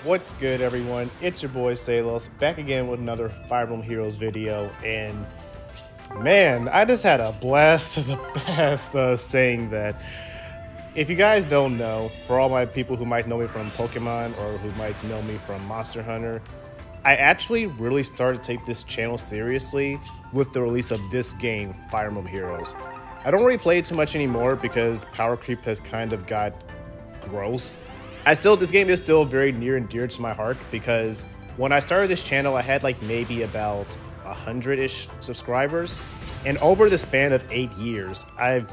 What's good, everyone? It's your boy Salos back again with another Fire Emblem Heroes video, and man, I just had a blast of the past saying that. If you guys don't know, for all my people who might know me from Pokemon or who might know me from Monster Hunter, I actually really started to take this channel seriously with the release of this game, Fire Emblem Heroes. I don't really play it too much anymore because power creep has kind of got gross. This game is still very near and dear to my heart because when I started this channel, I had like maybe about 100-ish subscribers. And over the span of 8 years,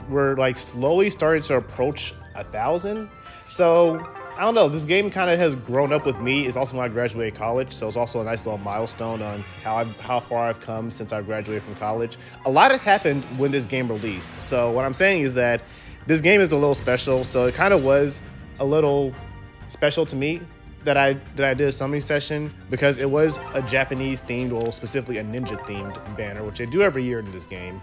we're like slowly starting to approach 1,000. So I don't know, this game kind of has grown up with me. It's also when I graduated college, so it's also a nice little milestone on how far I've come since I graduated from college. A lot has happened when this game released. So what I'm saying is that this game is a little special. So it kind of was a little special to me that I did a summoning session because it was a Japanese themed, or specifically a ninja themed banner, which they do every year in this game.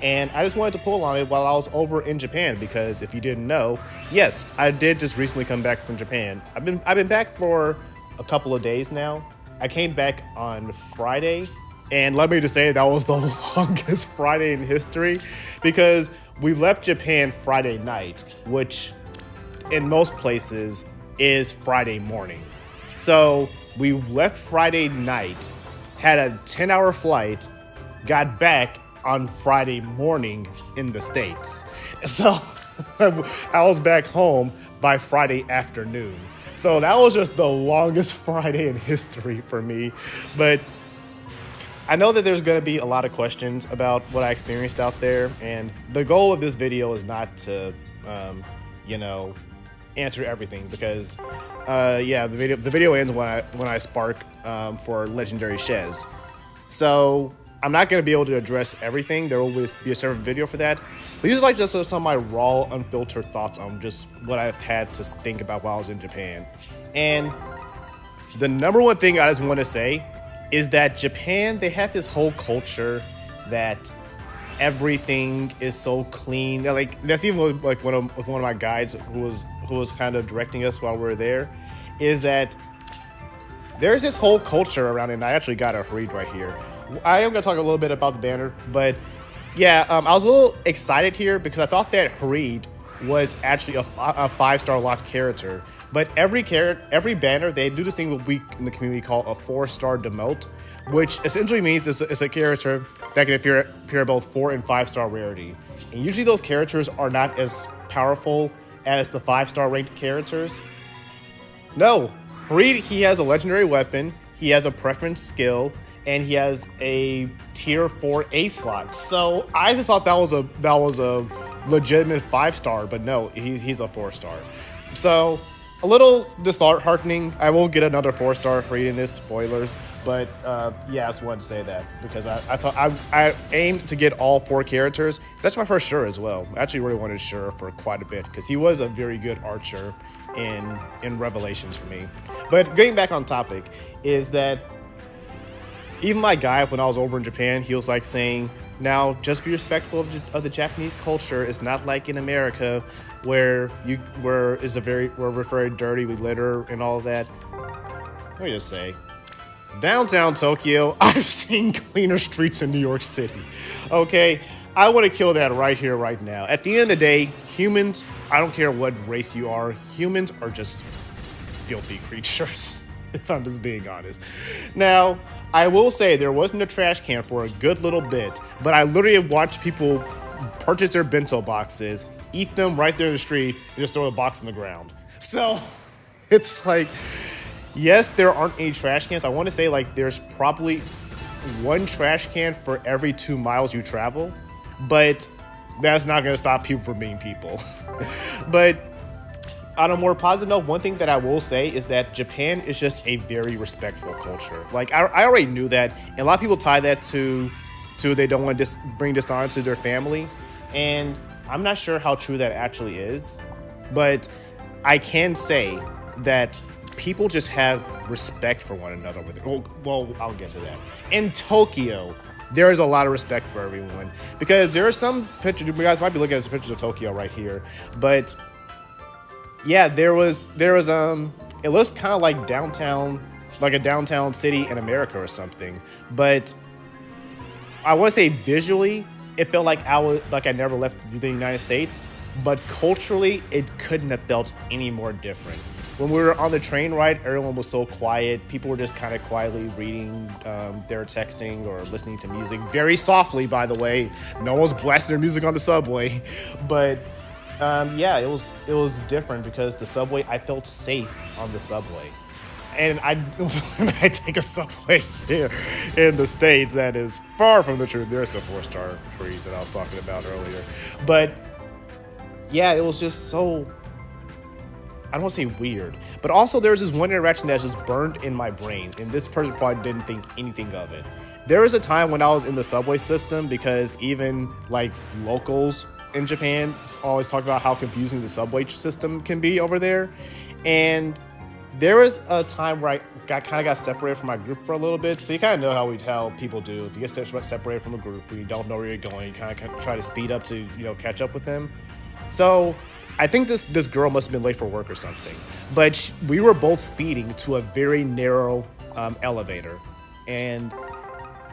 And I just wanted to pull on it while I was over in Japan because if you didn't know, yes, I did just recently come back from Japan. I've been back for a couple of days now. I came back on Friday, and let me just say that was the longest Friday in history because we left Japan Friday night, which in most places is Friday morning. So we left Friday night, had a 10-hour flight, got back on Friday morning in the States. So I was back home by Friday afternoon. So that was just the longest Friday in history for me. But I know that there's going to be a lot of questions about what I experienced out there. And the goal of this video is not to, answer everything because the video ends when I spark for legendary Shez. So I'm not going to be able to address everything. There will always be a separate video for that. But these are like just some of my raw, unfiltered thoughts on just what I've had to think about while I was in Japan. And the number one thing I just want to say is that Japan, they have this whole culture that everything is so clean. Like that's even like one of my guides who was kind of directing us while we were there, is that there's this whole culture around it. And I actually got a read right here. I am going to talk a little bit about the banner, but yeah, I was a little excited here because I thought that Harid was actually a 5-star locked character. But every banner, they do this thing what we in the community call a 4-star demote, which essentially means it's a character that can appear both 4 and 5-star rarity. And usually those characters are not as powerful as the 5-star ranked characters. No, Harid, he has a legendary weapon, he has a preference skill, and he has a tier 4 A slot. So I just thought that was a legitimate 5-star, but no, he's a 4-star. So a little disheartening. I will get another 4-star reading this, spoilers, but yeah, I just wanted to say that because I thought I aimed to get all 4 characters. That's my first Sure as well. I actually really wanted Sure for quite a bit because he was a very good archer in Revelations for me. But getting back on topic is that even my guy, when I was over in Japan, he was like saying, now just be respectful of the Japanese culture. It's not like in America where we're very dirty, we litter and all of that. Let me just say, downtown Tokyo, I've seen cleaner streets in New York City. Okay, I want to kill that right here, right now. At the end of the day, humans, I don't care what race you are, humans are just filthy creatures. If I'm just being honest. Now, I will say there wasn't a trash can for a good little bit, but I literally have watched people purchase their bento boxes, eat them right there in the street, and just throw the box on the ground. So it's like, yes, there aren't any trash cans. I want to say like there's probably 1 trash can for every 2 miles you travel, but that's not going to stop people from being people. But on a more positive note, one thing that I will say is that Japan is just a very respectful culture. Like I already knew that, and a lot of people tie that to they don't want to bring dishonor to their family, and I'm not sure how true that actually is, but I can say that people just have respect for one another with it. Well, I'll get to that. In Tokyo, there is a lot of respect for everyone because there are some pictures. You guys might be looking at some pictures of Tokyo right here, but Yeah, there was it looks kind of like downtown, like a downtown city in America or something. But I want to say visually, it felt like I never left the United States. But culturally, it couldn't have felt any more different. When we were on the train ride, everyone was so quiet. People were just kind of quietly reading, they were texting or listening to music very softly. By the way, no one was blasting their music on the subway, but yeah, it was different because the subway. I felt safe on the subway, and I when I take a subway here in the States, that is far from the truth. There's a 4-star tree that I was talking about earlier, but yeah, it was just so. I don't want to say weird, but also there's this one interaction that's just burned in my brain, and this person probably didn't think anything of it. There was a time when I was in the subway system because even like locals in Japan always talk about how confusing the subway system can be over there, and there was a time where I got separated from my group for a little bit. So you kind of know how people do. If you get separated from a group and you don't know where you're going, you kind of try to speed up to catch up with them. So I think this girl must have been late for work or something. But we were both speeding to a very narrow elevator, and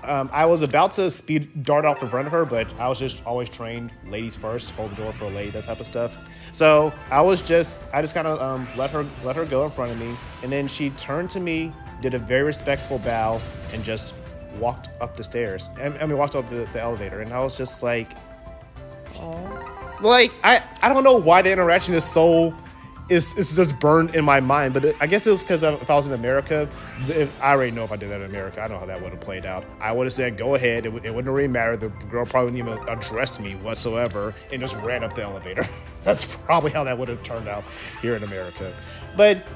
I was about to speed dart off in front of her, but I was just always trained ladies first, hold the door for a lady, that type of stuff. So I just kind of let her go in front of me, and then she turned to me, did a very respectful bow, and just walked up the stairs. Walked up the elevator, and I was just like, oh. Like, I don't know why the interaction is just burned in my mind, but I guess it was because if I was in America, I already know if I did that in America, I know how that would have played out. I would have said, go ahead, it wouldn't really matter, the girl probably wouldn't even address me whatsoever, and just ran up the elevator. That's probably how that would have turned out here in America. But,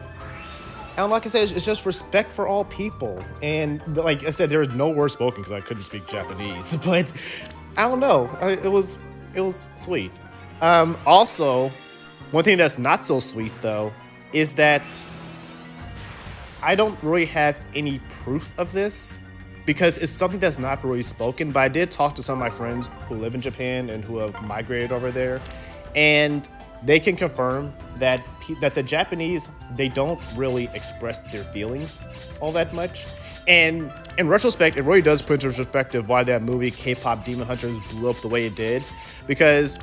and like I said, it's just respect for all people, and like I said, there was no word spoken because I couldn't speak Japanese, but I don't know, it was sweet. Also, one thing that's not so sweet though is that I don't really have any proof of this because it's something that's not really spoken, but I did talk to some of my friends who live in Japan and who have migrated over there, and they can confirm that the Japanese, they don't really express their feelings all that much. And in retrospect, it really does put into perspective why that movie K-pop Demon Hunters blew up the way it did, because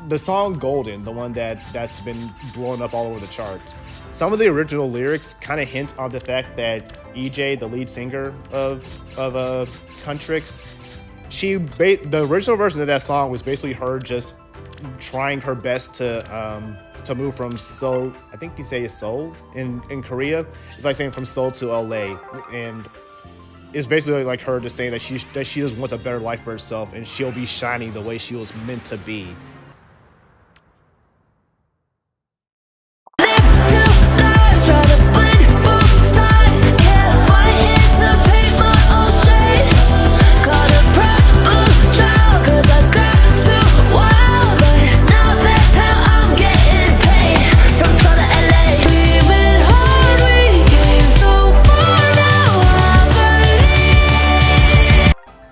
the song Golden, the one that's been blowing up all over the charts, some of the original lyrics kind of hint on the fact that EJ, the lead singer of Contrix, the original version of that song was basically her just trying her best to move from Seoul, I think you say Seoul in Korea. It's like saying from Seoul to LA, and it's basically like her just saying that she just wants a better life for herself, and she'll be shining the way she was meant to be.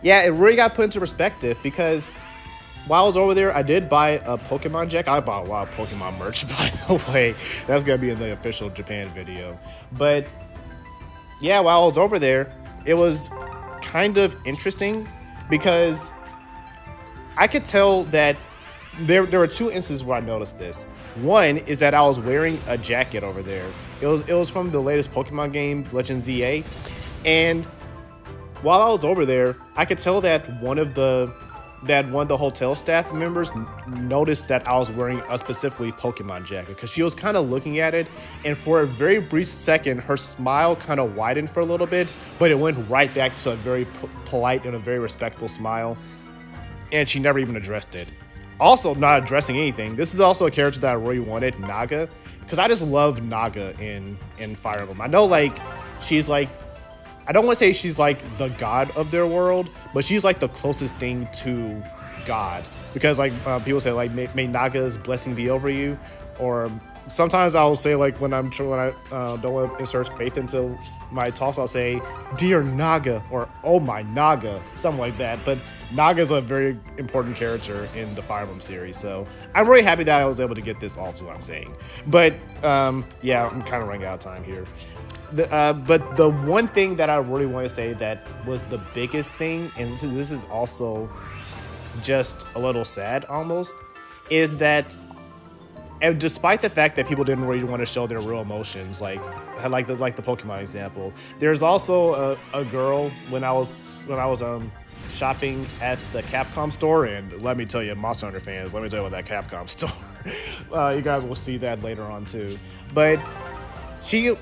Yeah, it really got put into perspective because while I was over there, I did buy a Pokemon deck. I bought a lot of Pokemon merch, by the way. That's going to be in the official Japan video. But yeah, while I was over there, it was kind of interesting because I could tell that there were two instances where I noticed this. One is that I was wearing a jacket over there. It was from the latest Pokemon game, Legend ZA. And while I was over there, I could tell that one of the hotel staff members noticed that I was wearing a specifically Pokemon jacket because she was kind of looking at it, and for a very brief second, her smile kind of widened for a little bit, but it went right back to a very polite and a very respectful smile, and she never even addressed it. Also, not addressing anything, this is also a character that I really wanted, Naga, because I just love Naga in Fire Emblem. I know, like, she's like, I don't want to say she's like the god of their world, but she's like the closest thing to God. Because like people say like may Naga's blessing be over you, or sometimes I'll say like when I don't want to insert faith into my talks, I'll say dear Naga or oh my Naga, something like that. But Naga's a very important character in the Fire Emblem series, so I'm really happy that I was able to get this also, what I'm saying. But yeah, I'm kind of running out of time here. But the one thing that I really want to say that was the biggest thing, and this is also just a little sad almost, is that and despite the fact that people didn't really want to show their real emotions, like the Pokemon example, there's also a girl when I was shopping at the Capcom store, and let me tell you, Monster Hunter fans, let me tell you about that Capcom store. You guys will see that later on too. But she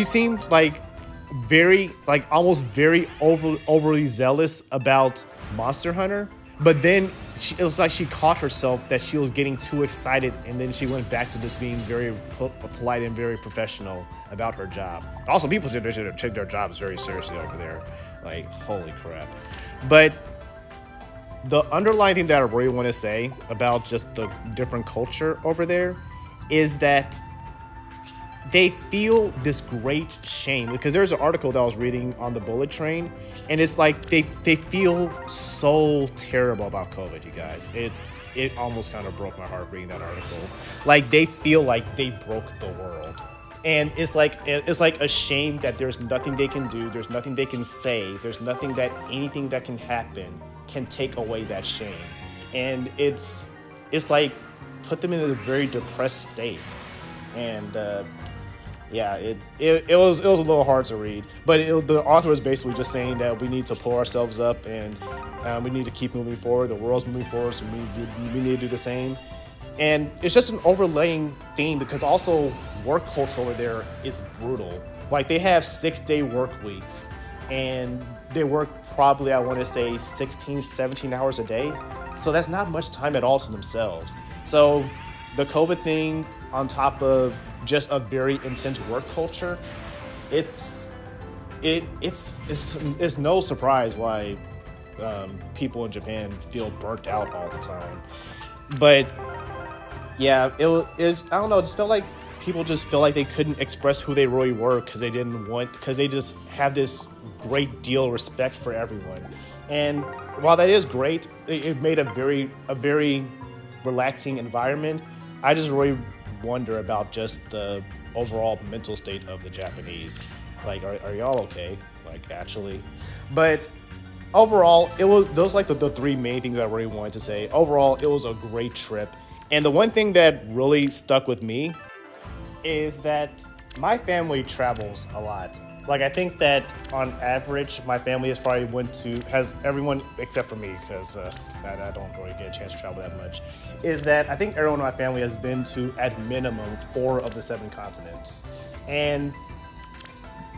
seemed like almost very overly zealous about Monster Hunter, but then it was like she caught herself that she was getting too excited, and then she went back to just being very polite and very professional about her job. Also, people should take their jobs very seriously over there. Like, holy crap. But the underlying thing that I really want to say about just the different culture over there is that they feel this great shame, because there's an article that I was reading on the bullet train, and it's like they feel so terrible about COVID, you guys. It almost kind of broke my heart reading that article. Like, they feel like they broke the world. And it's like a shame that there's nothing they can do, there's nothing they can say, there's anything that can happen can take away that shame. And it's like put them in a very depressed state. And yeah, it was a little hard to read, but the author was basically just saying that we need to pull ourselves up, and we need to keep moving forward. The world's moving forward, so we need to do the same. And it's just an overlaying theme, because also work culture over there is brutal. Like, they have 6-day work weeks, and they work probably, I want to say, 16, 17 hours a day. So that's not much time at all to themselves. So the COVID thing, on top of just a very intense work culture, it's no surprise why people in Japan feel burnt out all the time. But yeah, I don't know, it just felt like people just felt like they couldn't express who they really were, because they just have this great deal of respect for everyone. And while that is great, it made a very relaxing environment. I just really wonder about just the overall mental state of the Japanese. Like, are y'all okay? Like, actually. But overall, those like the three main things I really wanted to say. Overall, it was a great trip. And the one thing that really stuck with me is that my family travels a lot. Like, I think that on average, my family has everyone except for me, because I don't really get a chance to travel that much, is that I think everyone in my family has been to, at minimum, 4 of the 7 continents. And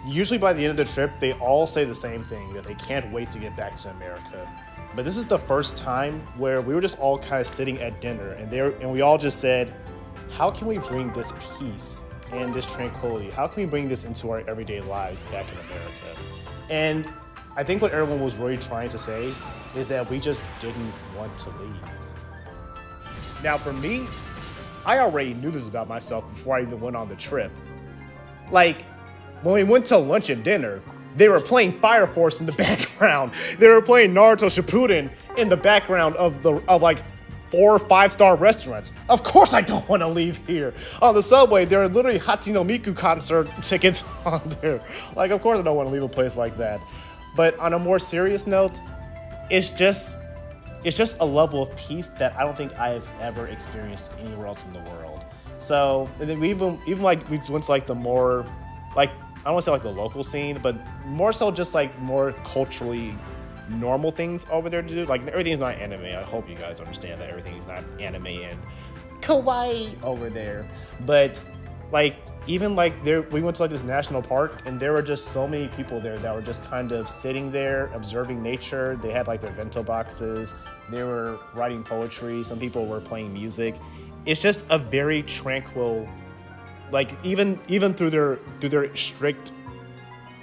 usually by the end of the trip, they all say the same thing, that they can't wait to get back to America. But this is the first time where we were just all kind of sitting at dinner, and we all just said, how can we bring this peace and this tranquility? How can we bring this into our everyday lives back in America? And I think what everyone was really trying to say is that we just didn't want to leave. Now, for me, I already knew this about myself before I even went on the trip. Like, when we went to lunch and dinner, they were playing Fire Force in the background. They were playing Naruto Shippuden in the background of like 4 or 5-star restaurants. Of course I don't want to leave here. On the subway, there are literally Hatsune Miku concert tickets on there. Like, of course I don't want to leave a place like that. But on a more serious note, it's just a level of peace that I don't think I've ever experienced anywhere else in the world. So, and then we went to like the more, like, I don't want to say like the local scene, but more so just like more culturally normal things over there to do. Like, everything's not anime. I hope you guys understand that everything is not anime and kawaii over there. But like, even like we went to like this national park, and there were just so many people there that were just kind of sitting there observing nature. They had like their bento boxes. They were writing poetry. Some people were playing music. It's just a very tranquil, like, even through their strict,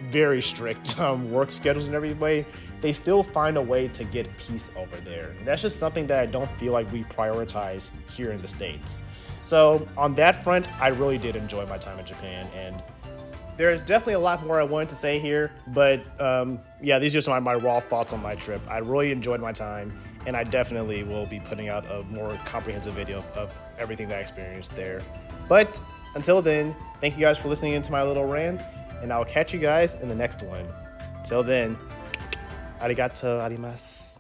very strict work schedules and every way, they still find a way to get peace over there. And that's just something that I don't feel like we prioritize here in the States. So on that front, I really did enjoy my time in Japan, and there's definitely a lot more I wanted to say here, but yeah, these are just my raw thoughts on my trip. I really enjoyed my time, and I definitely will be putting out a more comprehensive video of everything that I experienced there. But until then, thank you guys for listening into my little rant, and I'll catch you guys in the next one. Till then, arigato arimasu.